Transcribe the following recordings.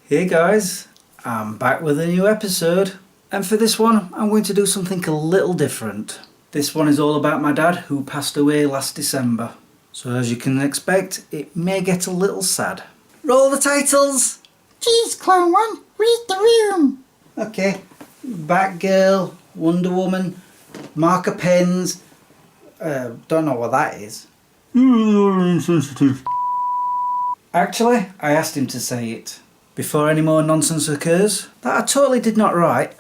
Hey guys, I'm back with a new episode, and for this one I'm going to do something a little different. This one is all about my dad who passed away last December. So as you can expect, it may get a little sad. Roll the titles! Jeez, Clown One, read the room! Okay, Batgirl, Wonder Woman, marker pens, don't know what that is. You're insensitive. Actually, I asked him to say it. Before any more nonsense occurs, that I totally did not write,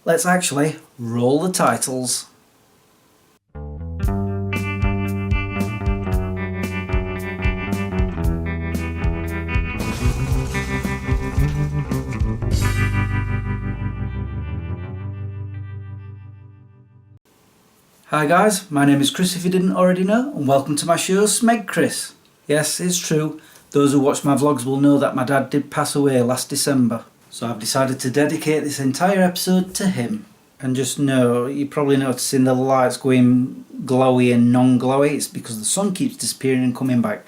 let's actually roll the titles. Hi guys, my name is Chris if you didn't already know, and welcome to my show SmegChris. Yes, it's true. Those who watch my vlogs will know that my dad did pass away last December. So I've decided to dedicate this entire episode to him. And just know, you're probably noticing the lights going glowy and non-glowy. It's because the sun keeps disappearing and coming back.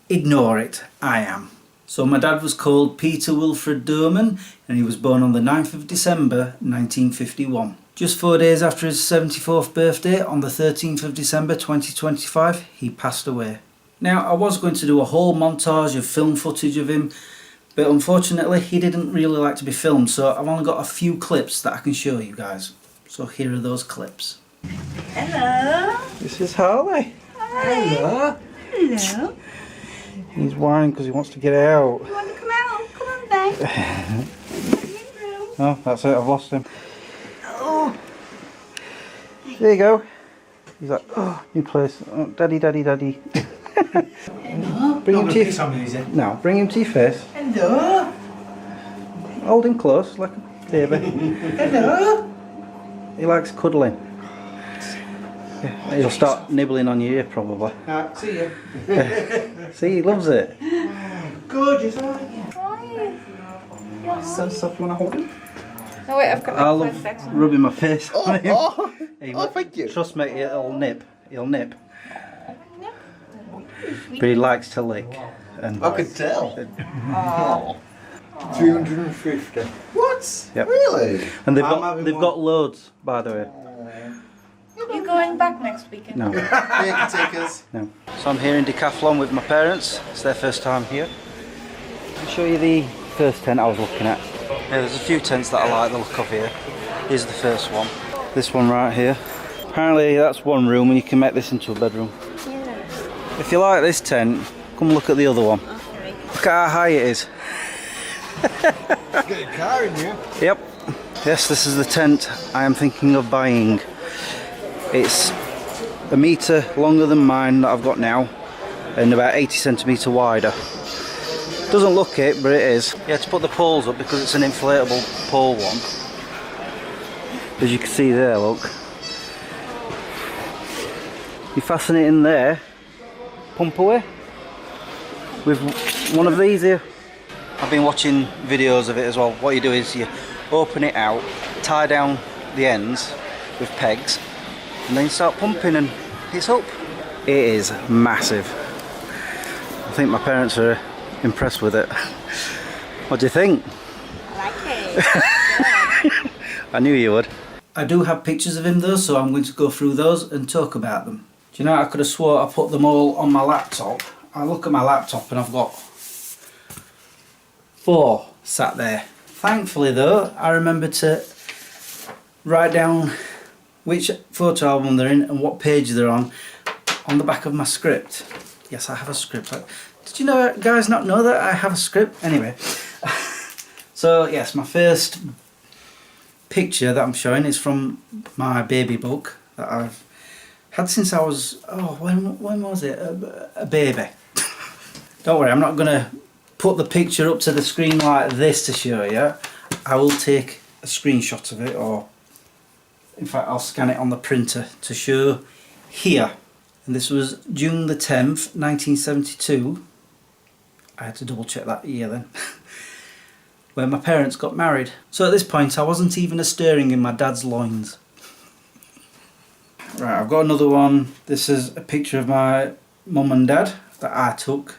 Ignore it, I am. So my dad was called Peter Wilfred Doman, and he was born on the 9th of December 1951. Just 4 days after his 74th birthday, on the 13th of December 2025, he passed away. Now, I was going to do a whole montage of film footage of him, but unfortunately he didn't really like to be filmed, so I've only got a few clips that I can show you guys. So here are those clips. Hello. This is Harley. Hi. Hello. Hello. He's whining because he wants to get out. You want to come out? Come on, babe. Oh, that's it, I've lost him. Oh. There you go. He's like, oh, new place. Oh, daddy, daddy, daddy. Hello. Bring him to your... No, bring him to your face. Hello. Hold him close, like a baby. Hello. He likes cuddling. Yeah, he'll start nibbling on your ear probably. See you. See, he loves it. Gorgeous, aren't you? Hi. So soft, you want to hold him? Oh wait, I've got I my love sex on. rubbing my face on him. Hey, thank you. Trust me, he'll nip. He'll nip. But he likes to lick. And I could tell. Oh. 350. What? Yep. Really? And they've I'm got having one. got loads, by the way. You going back next weekend? No, Yeah, you can take us. no. So I'm here in Decathlon with my parents. It's their first time here. I'll show you the first tent I was looking at. Yeah, there's a few tents that I like the look of here. Here's the first one. This one right here. Apparently that's one room and you can make this into a bedroom. Yeah. If you like this tent, come look at the other one. Okay. Look at how high it is. Get a car in here. Yep. Yes, this is the tent I am thinking of buying. It's a metre longer than mine that I've got now and about 80 centimetre wider. Doesn't look it, but it is. You had to put the poles up because it's an inflatable pole one. As you can see there, look. You fasten it in there, pump away with one of these here. I've been watching videos of it as well. What you do is you open it out, tie down the ends with pegs, and then you start pumping and it's up. It is massive. I think my parents are impressed with it. What do you think? I like it. I knew you would. I do have pictures of him though, so I'm going to go through those and talk about them. Do you know, I could have swore I put them all on my laptop. I look at my laptop and I've got 4 sat there. Thankfully though, I remembered to write down which photo album they're in and what page they're on the back of my script. Yes, I have a script. Did you know, guys not know that I have a script? Anyway. So yes, my first picture that I'm showing is from my baby book that I've had since I was, when was it? A baby. Don't worry, I'm not going to put the picture up to the screen like this to show you. I will take a screenshot of it, or in fact I'll scan it on the printer to show here. And this was June the 10th, 1972. I had to double check that year then. Where my parents got married. So at this point I wasn't even a stirring in my dad's loins. Right, I've got another one. This is a picture of my mum and dad that I took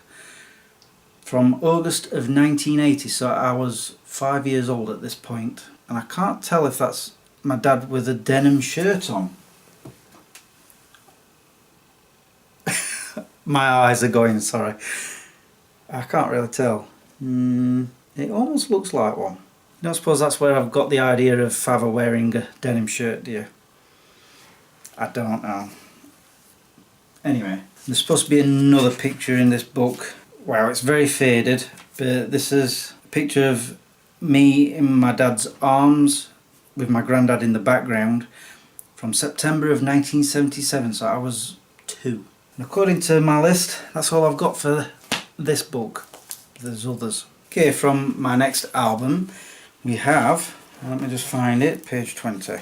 from August of 1980, so I was 5 years old at this point. And I can't tell if that's my dad with a denim shirt on. My eyes are going, sorry. I can't really tell. It almost looks like one. I don't suppose that's where I've got the idea of father wearing a denim shirt, do you? I don't know. Anyway, there's supposed to be another picture in this book. Wow, it's very faded, but this is a picture of me in my dad's arms with my granddad in the background from September of 1977, so I was 2. And according to my list, that's all I've got for this book. There's others. Okay, from my next album we have, let me just find it, page 20.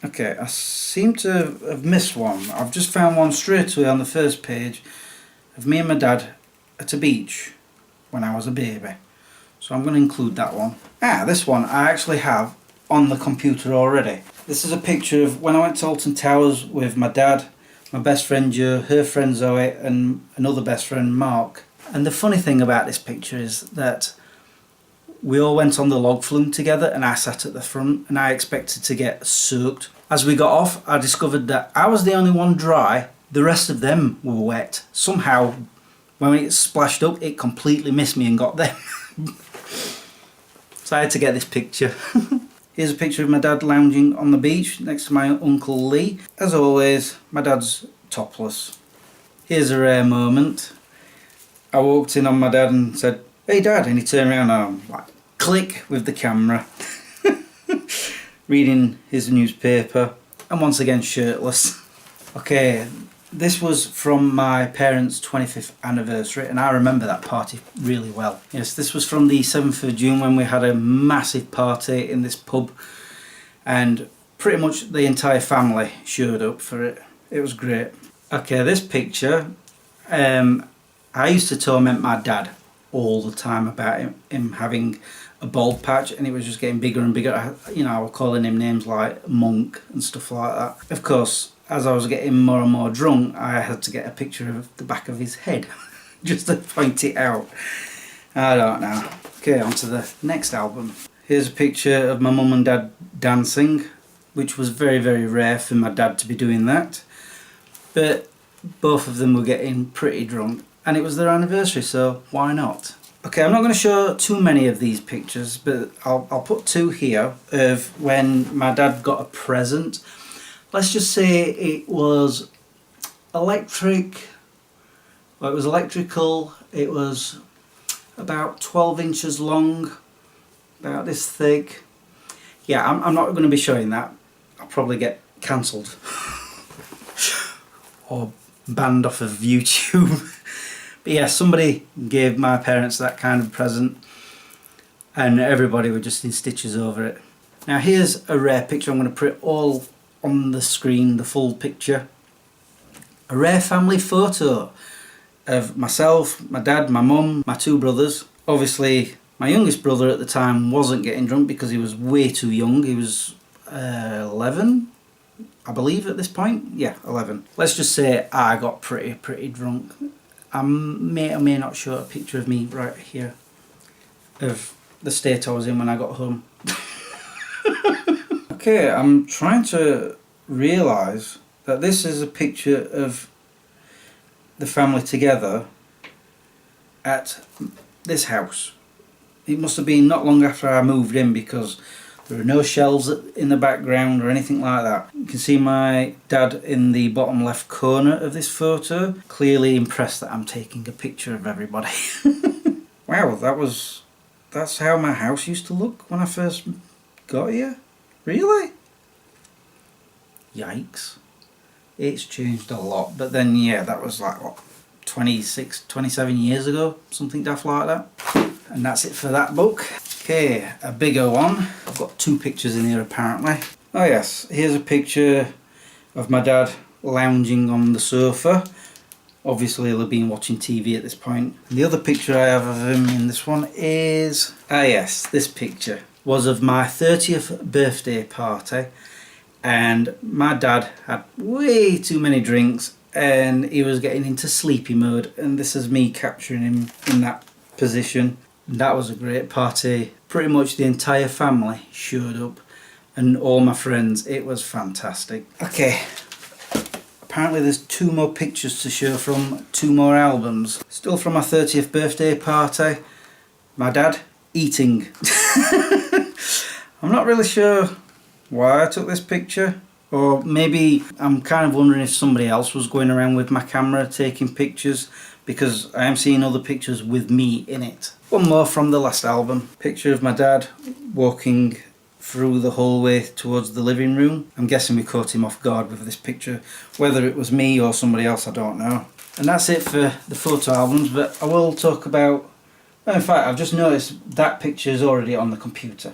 Okay, I seem to have missed one. I've just found one straight away on the first page of me and my dad at a beach when I was a baby. So I'm going to include that one. This one I actually have on the computer already. This is a picture of when I went to Alton Towers with my dad, my best friend Joe, her friend Zoe and another best friend Mark. And the funny thing about this picture is that we all went on the log flume together and I sat at the front and I expected to get soaked. As we got off, I discovered that I was the only one dry, the rest of them were wet. Somehow, when it splashed up, it completely missed me and got them. So I had to get this picture. Here's a picture of my dad lounging on the beach next to my Uncle Lee. As always, my dad's topless. Here's a rare moment. I walked in on my dad and said, "Hey Dad," and he turned around and I'm like, click with the camera. Reading his newspaper and once again shirtless. Okay, this was from my parents' 25th anniversary and I remember that party really well. Yes, this was from the 7th of June when we had a massive party in this pub and pretty much the entire family showed up for it. It was great. Okay, this picture, I used to torment my dad all the time about him having a bald patch and it was just getting bigger and bigger. I was calling him names like Monk and stuff like that. Of course, as I was getting more and more drunk, I had to get a picture of the back of his head just to point it out. I don't know. Okay, on to the next album. Here's a picture of my mum and dad dancing, which was very, very rare for my dad to be doing that. But both of them were getting pretty drunk and it was their anniversary, so why not? Okay, I'm not going to show too many of these pictures, but I'll put 2 here of when my dad got a present. Let's just say it was electric, well, it was electrical, it was about 12 inches long, about this thick. Yeah, I'm not going to be showing that. I'll probably get cancelled or banned off of YouTube. But yeah, somebody gave my parents that kind of present and everybody were just in stitches over it. Now here's a rare picture. I'm going to put it all on the screen, the full picture. A rare family photo of myself, my dad, my mum, my 2 brothers. Obviously my youngest brother at the time wasn't getting drunk because he was way too young. He was 11, I believe at this point. Yeah, 11. Let's just say I got pretty drunk. I may or may not show a picture of me right here of the state I was in when I got home. Okay, I'm trying to realise that this is a picture of the family together at this house. It must have been not long after I moved in because there are no shelves in the background or anything like that. You can see my dad in the bottom left corner of this photo, clearly impressed that I'm taking a picture of everybody. Wow, that's how my house used to look when I first got here? Really? Yikes. It's changed a lot, but then yeah, that was like what, 26, 27 years ago, something daft like that. And that's it for that book. Okay, a bigger one. I've got 2 pictures in here apparently. Oh yes, here's a picture of my dad lounging on the sofa. Obviously he'll have been watching TV at this point. And the other picture I have of him in this one is, yes, this picture was of my 30th birthday party and my dad had way too many drinks and he was getting into sleepy mode, and this is me capturing him in that position. That was a great party. Pretty much the entire family showed up and all my friends. It was fantastic. Okay, apparently there's 2 more pictures to show from 2 more albums. Still from my 30th birthday party. My dad eating. I'm not really sure why I took this picture, or maybe I'm kind of wondering if somebody else was going around with my camera taking pictures, because I am seeing other pictures with me in it. One more from the last album. Picture of my dad walking through the hallway towards the living room. I'm guessing we caught him off guard with this picture. Whether it was me or somebody else, I don't know. And that's it for the photo albums, but I will talk about... Well, in fact, I've just noticed that picture is already on the computer.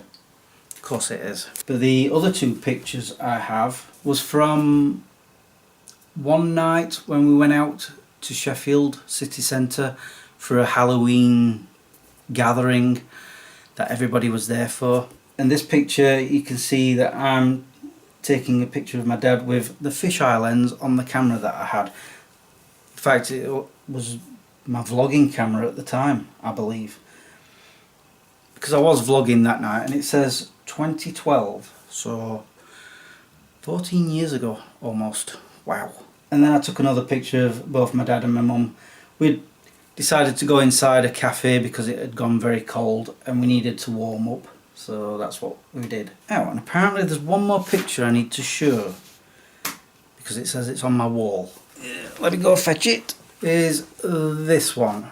Of course it is. But the other 2 pictures I have was from one night when we went out to Sheffield city centre for a Halloween gathering that everybody was there for. And this picture, you can see that I'm taking a picture of my dad with the fisheye lens on the camera that I had. In fact, it was my vlogging camera at the time, I believe, because I was vlogging that night, and it says 2012, so 14 years ago almost. Wow. And then I took another picture of both my dad and my mum. We'd decided to go inside a cafe because it had gone very cold and we needed to warm up, so that's what we did. Oh, and apparently there's one more picture I need to show because it says it's on my wall. Let me go fetch it. Is this one.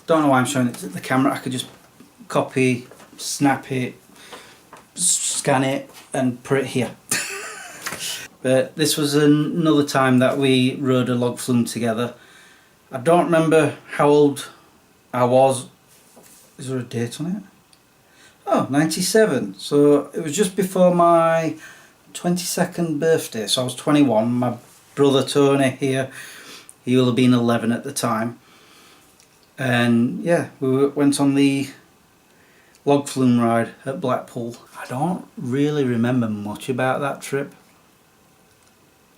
Don't know why I'm showing it to the camera. I could just copy, snap it, scan it and put it here. But this was another time that we rode a log flume together. I don't remember how old I was. Is there a date on it? Oh, 97. So it was just before my 22nd birthday. So I was 21. My brother Tony here, he will have been 11 at the time. And yeah, we went on the log flume ride at Blackpool. I don't really remember much about that trip.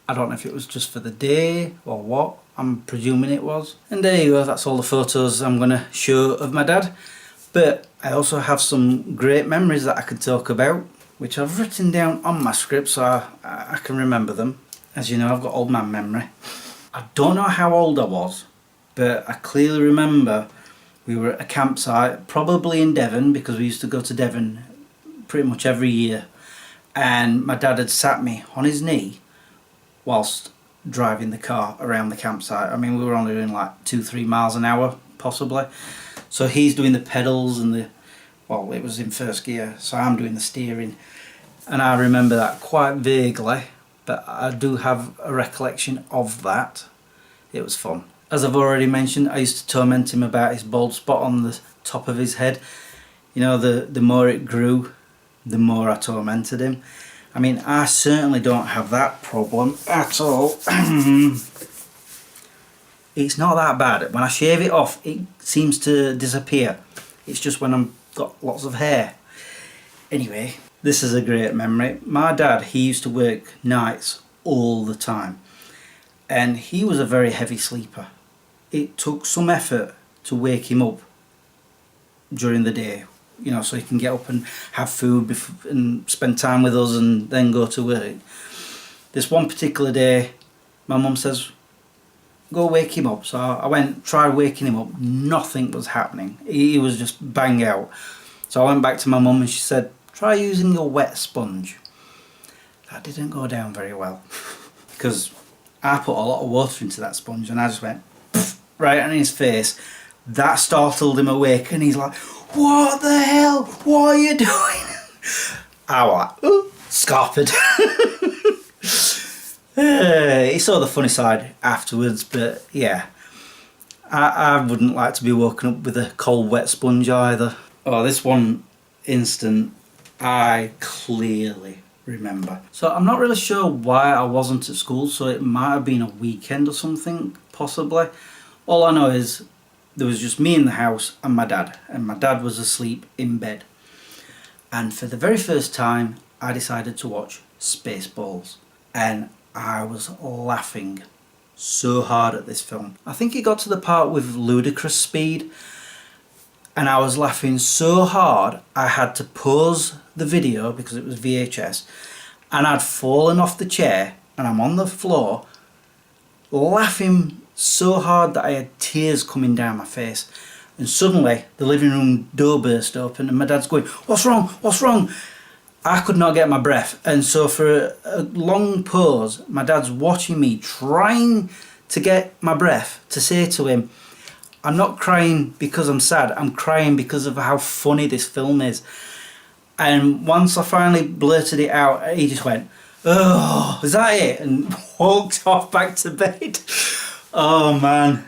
I don't know if it was just for the day or what. I'm presuming it was. And there you go, that's all the photos I'm going to show of my dad. But I also have some great memories that I can talk about, which I've written down on my script so I can remember them. As you know, I've got old man memory. I don't know how old I was, but I clearly remember we were at a campsite, probably in Devon, because we used to go to Devon pretty much every year. And my dad had sat me on his knee whilst driving the car around the campsite. I mean, we were only doing like 2-3 miles an hour, possibly. So he's doing the pedals and well, it was in first gear, so I'm doing the steering. And I remember that quite vaguely, but I do have a recollection of that. It was fun. As I've already mentioned, I used to torment him about his bald spot on the top of his head. You know, the more it grew, the more I tormented him. I mean, I certainly don't have that problem at all. It's not that bad. When I shave it off, it seems to disappear. It's just when I've got lots of hair. Anyway, this is a great memory. My dad, he used to work nights all the time. And he was a very heavy sleeper. It took some effort to wake him up during the day, you know, so he can get up and have food and spend time with us and then go to work. This one particular day, my mum says, go wake him up. So I went, tried waking him up. Nothing was happening. He was just bang out. So I went back to my mum and she said, try using your wet sponge. That didn't go down very well because I put a lot of water into that sponge and I just went right on his face. That startled him awake and he's like, what the hell? What are you doing? I was like, scarpered. He saw the funny side afterwards, but yeah, I wouldn't like to be woken up with a cold wet sponge either. Oh, this one instant I clearly remember. So I'm not really sure why I wasn't at school, so it might have been a weekend or something, possibly. All I know is there was just me in the house and my dad was asleep in bed. And for the very first time, I decided to watch Spaceballs, and I was laughing so hard at this film. I think it got to the part with ludicrous speed, and I was laughing so hard I had to pause the video because it was VHS, and I'd fallen off the chair and I'm on the floor laughing so hard that I had tears coming down my face. And suddenly the living room door burst open and my dad's going, "What's wrong? What's wrong?" I could not get my breath, and so for a long pause my dad's watching me trying to get my breath to say to him, "I'm not crying because I'm sad, I'm crying because of how funny this film is." And once I finally blurted it out, he just went, "Oh, is that it?" and walked off back to bed. Oh man,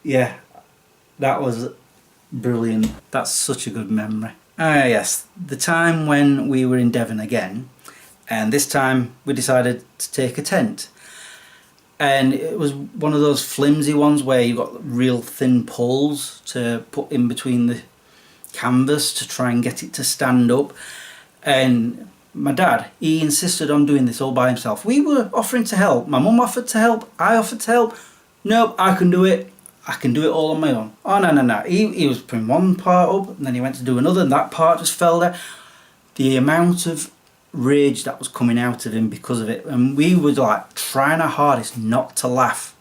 yeah, that was brilliant. That's such a good memory. Ah yes, the time when we were in Devon again, and this time we decided to take a tent. And it was one of those flimsy ones where you've got real thin poles to put in between the canvas to try and get it to stand up. And my dad, he insisted on doing this all by himself. We were offering to help. My mum offered to help. I offered to help. "Nope, I can do it. I can do it all on my own." Oh no. He was putting one part up and then he went to do another and that part just fell there. The amount of rage that was coming out of him because of it, and we were like trying our hardest not to laugh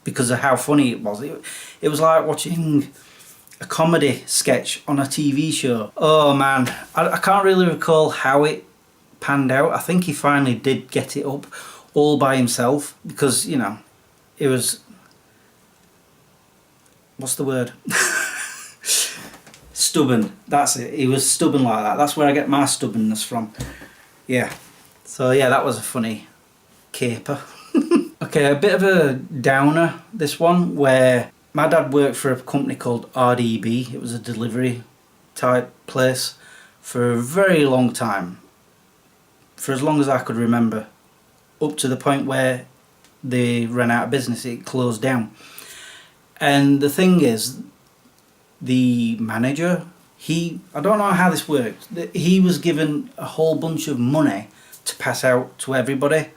because of how funny it was. It was like watching a comedy sketch on a TV show. Oh man, I can't really recall how it panned out. I think he finally did get it up all by himself because, you know, it was, what's the word? Stubborn, that's it. He was stubborn like that. That's where I get my stubbornness from. Yeah. So yeah, that was a funny caper. Okay, a bit of a downer, this one, where my dad worked for a company called RDB. It was a delivery type place for a very long time. For as long as I could remember. Up to the point where they ran out of business, it closed down. And the thing is, the manager, I don't know how this worked. He was given a whole bunch of money to pass out to everybody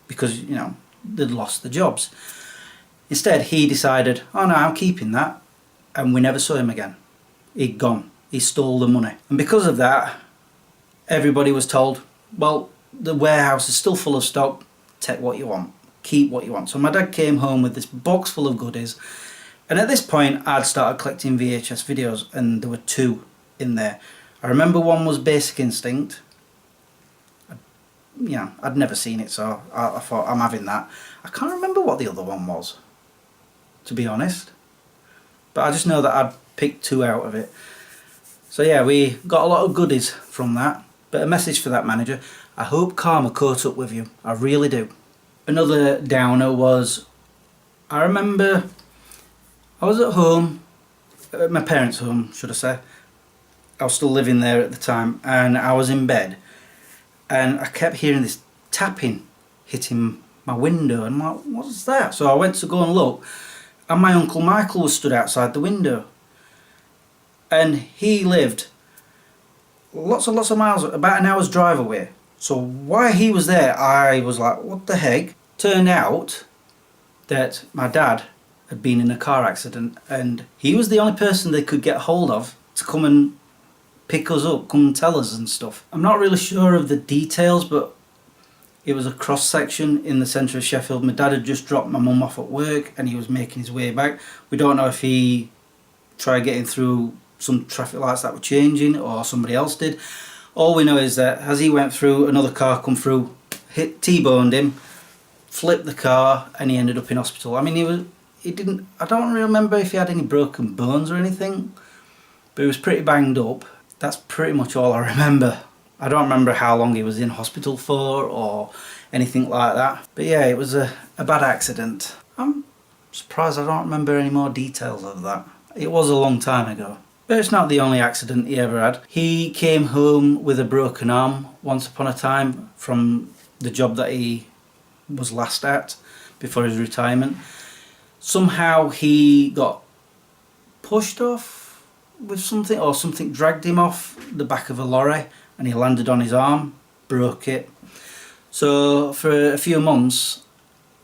because, you know, they'd lost the jobs. Instead, he decided, "Oh no, I'm keeping that," and we never saw him again. He'd gone. He stole the money. And because of that, everybody was told, "Well, the warehouse is still full of stock. Take what you want. Keep what you want." So my dad came home with this box full of goodies. And at this point, I'd started collecting VHS videos, and there were two in there. I remember one was Basic Instinct. I'd never seen it, so I thought, I'm having that. I can't remember what the other one was, to be honest. But I just know that I'd picked two out of it. So yeah, we got a lot of goodies from that. But a message for that manager: I hope karma caught up with you. I really do. Another downer was, I remember I was at home, at my parents' home, should I say. I was still living there at the time, and I was in bed, and I kept hearing this tapping hitting my window, and I'm like, what's that? So I went to go and look, and my Uncle Michael was stood outside the window, and he lived lots and lots of miles, about an hour's drive away. So while he was there, I was like, what the heck? Turned out that my dad had been in a car accident, and he was the only person they could get hold of to come and pick us up, come and tell us and stuff. I'm not really sure of the details, but it was a cross section in the centre of Sheffield. My dad had just dropped my mum off at work and he was making his way back. We don't know if he tried getting through some traffic lights that were changing or somebody else did. All we know is that as he went through, another car come through, T-boned him, flipped the car, and he ended up in hospital. I mean, I don't really remember if he had any broken bones or anything, but he was pretty banged up. That's pretty much all I remember. I don't remember how long he was in hospital for or anything like that. But yeah, it was a bad accident. I'm surprised I don't remember any more details of that. It was a long time ago. But it's not the only accident he ever had. He came home with a broken arm once upon a time from the job that he was last at before his retirement. Somehow he got pushed off with something, or something dragged him off the back of a lorry, and he landed on his arm, broke it. So for a few months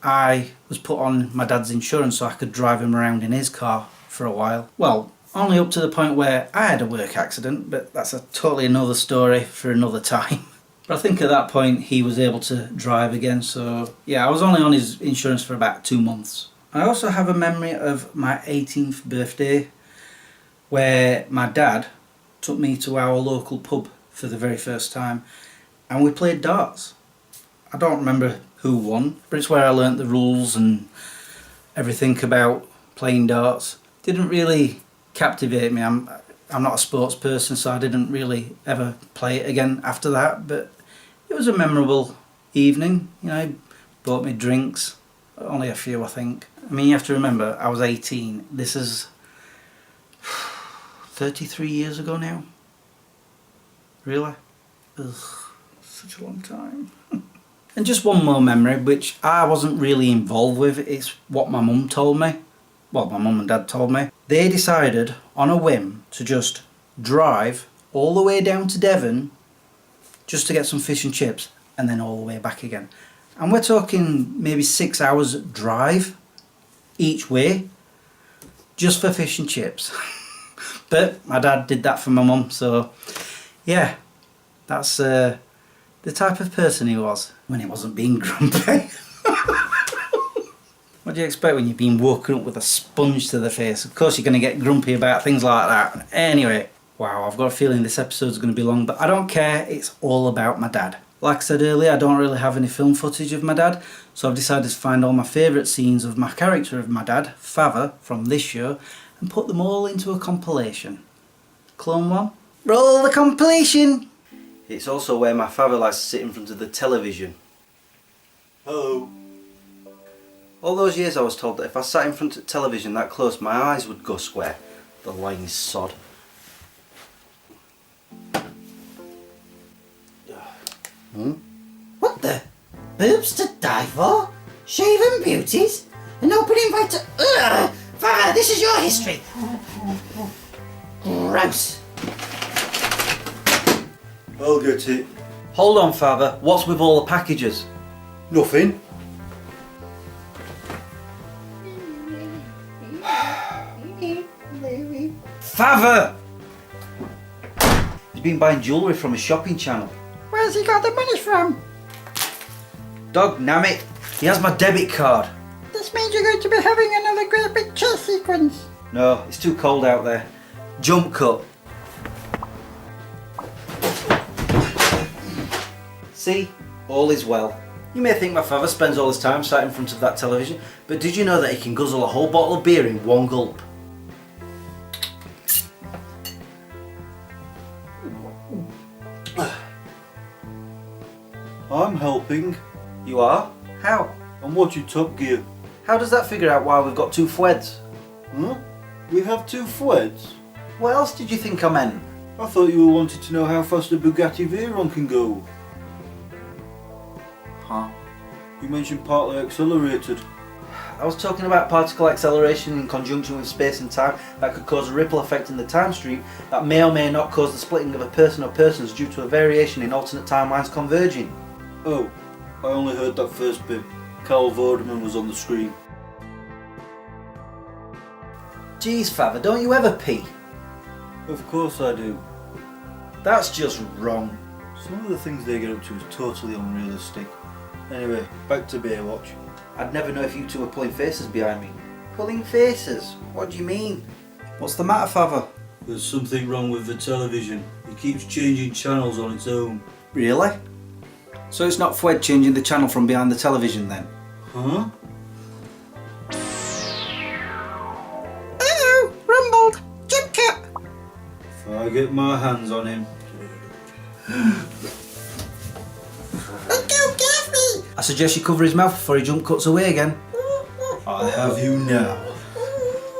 I was put on my dad's insurance so I could drive him around in his car for a while. Well, only up to the point where I had a work accident, but that's a totally another story for another time. But I think at that point he was able to drive again, so yeah, I was only on his insurance for about 2 months. I also have a memory of my 18th birthday where my dad took me to our local pub for the very first time and we played darts. I don't remember who won, but it's where I learnt the rules and everything about playing darts. Didn't really captivate me. I'm not a sports person, so I didn't really ever play it again after that, but it was a memorable evening. You know, he bought me drinks, only a few I think. I mean, you have to remember, I was 18. This is 33 years ago now. Really? Ugh, such a long time. And just one more memory, which I wasn't really involved with, it's what my mum told me. Well, my mum and dad told me. They decided on a whim to just drive all the way down to Devon just to get some fish and chips and then all the way back again. And we're talking maybe 6 hours drive each way just for fish and chips. But my dad did that for my mum, so yeah, that's the type of person he was when he wasn't being grumpy. What do you expect when you've been woken up with a sponge to the face? Of course you're going to get grumpy about things like that. Anyway, wow, I've got a feeling this episode's going to be long, but I don't care, it's all about my dad. Like I said earlier, I don't really have any film footage of my dad, so I've decided to find all my favourite scenes of my character of my dad, Father, from this show, and put them all into a compilation. Clone one, roll the compilation! It's also where my father likes to sit in front of the television. Hello. All those years I was told that if I sat in front of television that close, my eyes would go square. The lying sod. What the? Boobs to die for? Shaven beauties? An open invite to... Ugh! Father, this is your history! Gross. I'll get it. Hold on, Father. What's with all the packages? Nothing. Father! He's been buying jewellery from a shopping channel. Where's he got the money from? Dog nammit, he has my debit card. This means you're going to be having another great big chase sequence. No, it's too cold out there. Jump cut. See, all is well. You may think my father spends all his time sat in front of that television, but did you know that he can guzzle a whole bottle of beer in one gulp? I'm helping. You are? How? I'm watching Top Gear. How does that figure out why we've got 2 Fweds? Huh? We have 2 Fweds? What else did you think I meant? I thought you were wanting to know how fast a Bugatti Veyron can go. Huh? You mentioned partly accelerated. I was talking about particle acceleration in conjunction with space and time that could cause a ripple effect in the time stream that may or may not cause the splitting of a person or persons due to a variation in alternate timelines converging. Oh, I only heard that first bit. Carl Vorderman was on the screen. Jeez, Father, don't you ever pee? Of course I do. That's just wrong. Some of the things they get up to is totally unrealistic. Anyway, back to Baywatch. I'd never know if you two were pulling faces behind me. Pulling faces? What do you mean? What's the matter, Father? There's something wrong with the television. It keeps changing channels on its own. Really? So it's not Fwed changing the channel from behind the television then? Huh? Uh-oh! Rumbled! Jump cut! If I get my hands on him. Let go, Gaffy! I suggest you cover his mouth before he jump cuts away again. I have you now.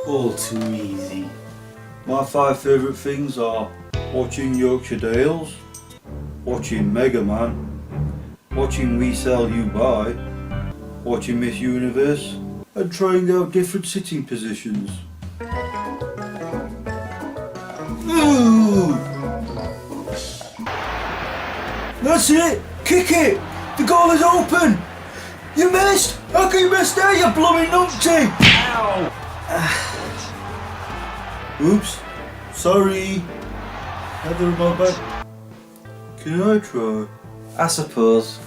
All too easy. My 5 favourite things are watching Yorkshire Dales, watching Mega Man, watching We Sell You Buy, watching Miss Universe, and trying out different sitting positions. Ooh. That's it! Kick it! The goal is open! You missed! How can you miss there, you blooming numpty? Ow! Oops. Sorry. Neither of my back. Can I try? I suppose.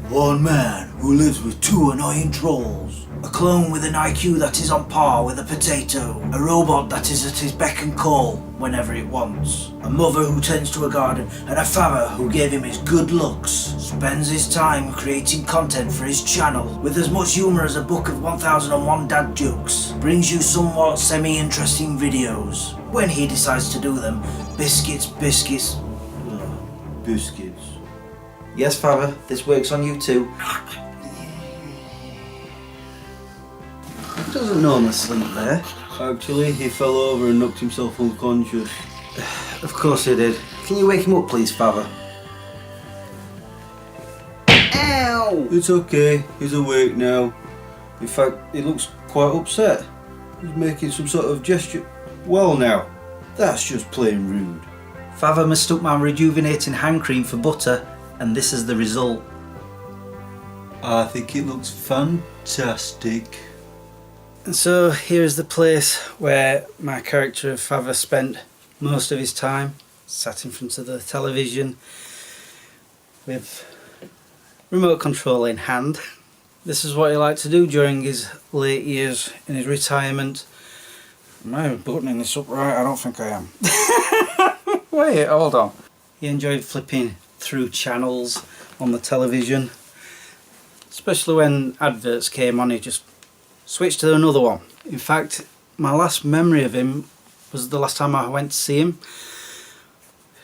One man who lives with two annoying trolls. A clone with an IQ that is on par with a potato. A robot that is at his beck and call whenever it wants. A mother who tends to a garden, and a father who gave him his good looks. Spends his time creating content for his channel with as much humour as a book of 1001 dad jokes. Brings you somewhat semi-interesting videos. When he decides to do them, biscuits. Biscuits. Yes, Father, this works on you too. He doesn't normally sleep there. Actually, he fell over and knocked himself unconscious. Of course he did. Can you wake him up, please, Father? Ow! It's okay, he's awake now. In fact, he looks quite upset. He's making some sort of gesture. Well now, that's just plain rude. Father mistook my rejuvenating hand cream for butter, and this is the result. I think it looks fantastic. And so here's the place where my character of Father spent most of his time, sat in front of the television with remote control in hand. This is what he liked to do during his late years in his retirement. Am I buttoning this up right? I don't think I am. Wait, hold on. He enjoyed flipping through channels on the television, especially when adverts came on. He just switched to another one. In fact, my last memory of him was the last time I went to see him.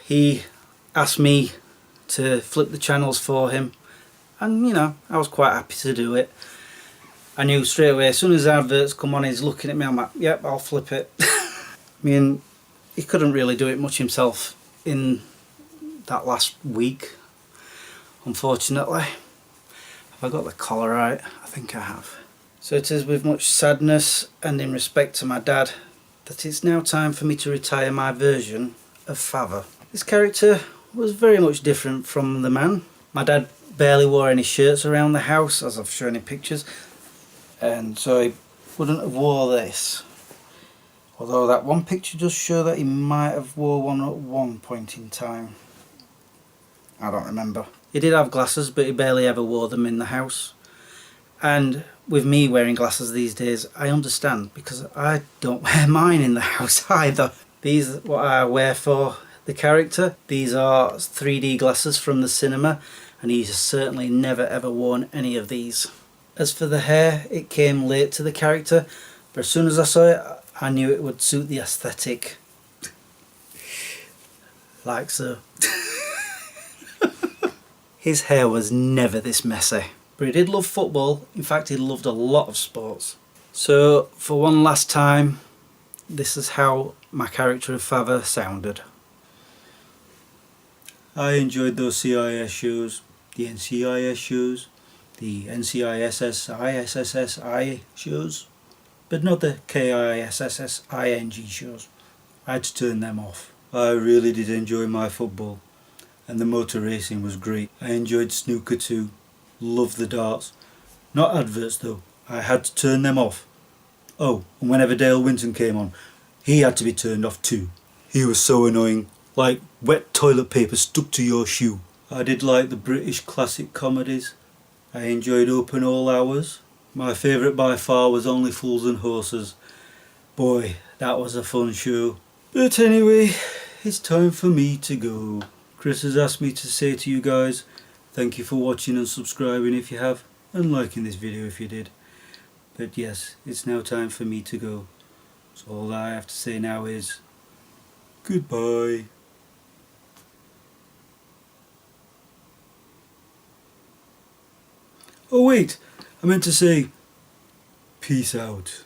He asked me to flip the channels for him, and you know, I was quite happy to do it. I knew straight away, as soon as the adverts come on, he's looking at me, I'm like, yep, I'll flip it. I mean, he couldn't really do it much himself in that last week, unfortunately. Have I got the collar right? I think I have. So it is with much sadness and in respect to my dad that it's now time for me to retire my version of Father. This character was very much different from the man. My dad barely wore any shirts around the house, as I've shown in pictures, and so he wouldn't have wore this. Although that one picture does show that he might have wore one at one point in time. I don't remember. He did have glasses, but he barely ever wore them in the house. And with me wearing glasses these days, I understand, because I don't wear mine in the house either. These are what I wear for the character. These are 3D glasses from the cinema, and he's certainly never ever worn any of these. As for the hair, it came late to the character, but as soon as I saw it, I knew it would suit the aesthetic. Like so. His hair was never this messy. But he did love football. In fact, he loved a lot of sports. So, for one last time, this is how my character of Father sounded. I enjoyed those CIS shows, the NCIS shows, the NCISSISSSI shows, but not the KISSSING shows. I had to turn them off. I really did enjoy my football, and the motor racing was great. I enjoyed snooker too. Love the darts. Not adverts though. I had to turn them off. Oh, and whenever Dale Winton came on, he had to be turned off too. He was so annoying. Like wet toilet paper stuck to your shoe. I did like the British classic comedies. I enjoyed Open All Hours. My favourite by far was Only Fools and Horses. Boy, that was a fun show. But anyway, it's time for me to go. Chris has asked me to say to you guys, thank you for watching and subscribing if you have, and liking this video if you did. But yes, it's now time for me to go. So all that I have to say now is goodbye. Oh wait, I meant to say peace out.